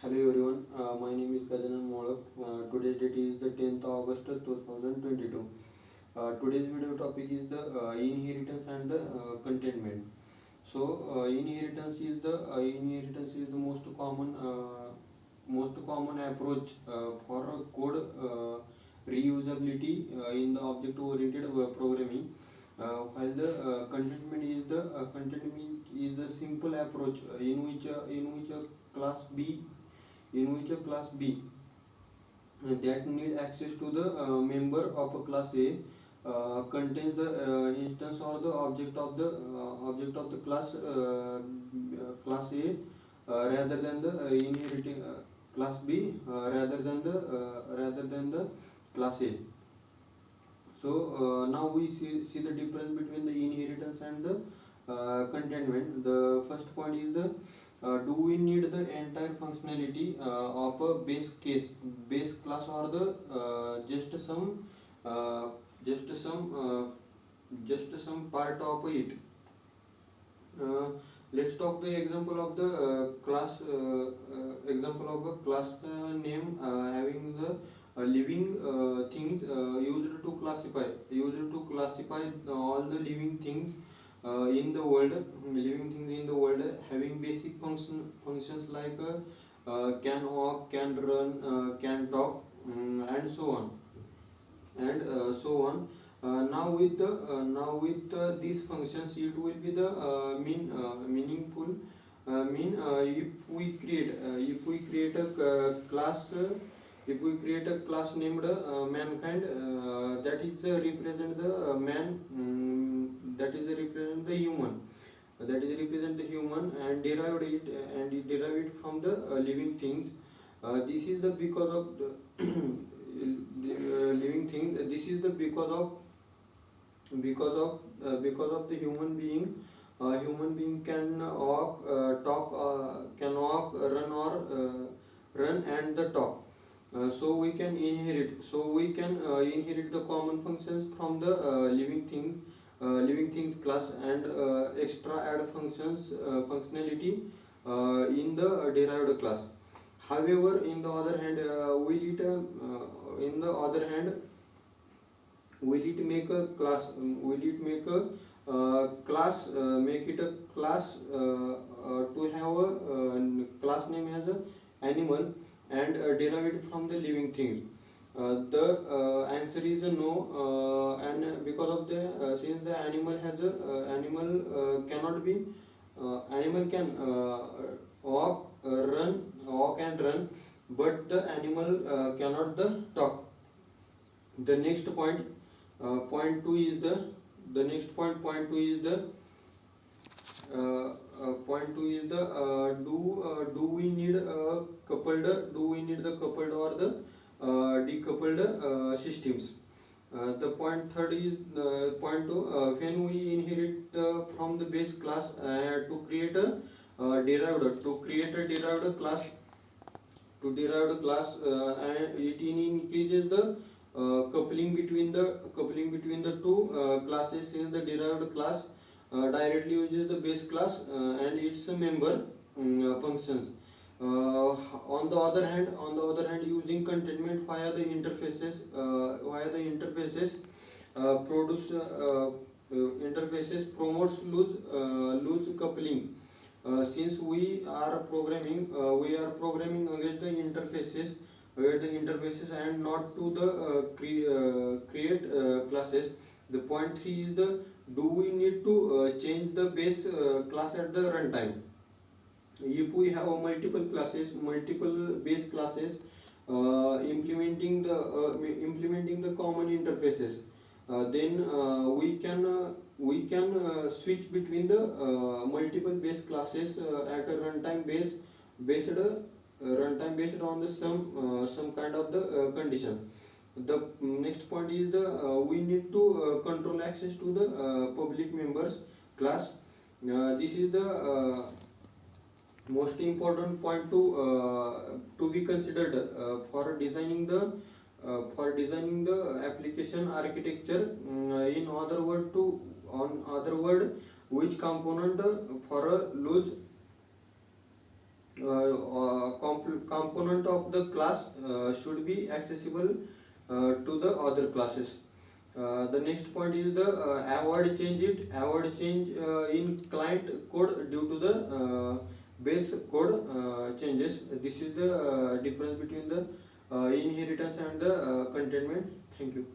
Hello everyone, my name is Gajanan Molak. Today's date is the 10th August 2022. Today's video topic is the inheritance and the contentment. So inheritance is the most common approach for code reusability in the object oriented programming. While the contentment is the simple approach in which a class B that need access to the member of a class A contains the instance or the object of the class A rather than the inheriting class B rather than the class A. So now we see the difference between the inheritance and the contentment. The first point is the do we need the entire functionality of a base class, or the uh, just some uh, just some part of it. uh, let's talk the example of the example of a class name having the living things used to classify all the in the world living things in the world, having basic functions like can walk, can run, can talk, and so on and so on. Now with these functions, it will be the meaningful mean if we create a class if we create a class named mankind, that is represent the that is represent the human, and derive it from the living things. This is the because of the living thing. This is the because of the human being can walk, talk, can walk, run, or run and the talk. So we can inherit the common functions from the living things class, and extra add functionality in the derived class. However, in the other hand, will it make a class will it make a class make it a class to have a class name as a animal, and derive it from the living things? The answer is a no, and because of the since the animal has a animal cannot be animal can walk and run, but the animal cannot the talk. The next point, point 2 is the next point point 2 is the point 2 is the do we need a coupled do we need the coupled or the decoupled systems? The point third is point 2, when we inherit from the base class to create a derived class, and it increases the coupling between the two classes, since the derived class directly uses the base class and its member functions. On the other hand, using contentment via the produce interfaces promotes loose coupling. Since we are programming against the interfaces and not to the create classes. The point 3 is the do we need to change the base class at the runtime? If we have multiple base classes implementing the common interfaces, then we can switch between the multiple base classes at a runtime based on the some kind of the condition. The next point is the we need to control access to the public members class. This is the most important point to be considered for designing the application architecture. In other word, which component for a loose component of the class should be accessible to the other classes. The next point is the avoid change in client code due to the base code changes. This is the difference between the inheritance and the containment. Thank you.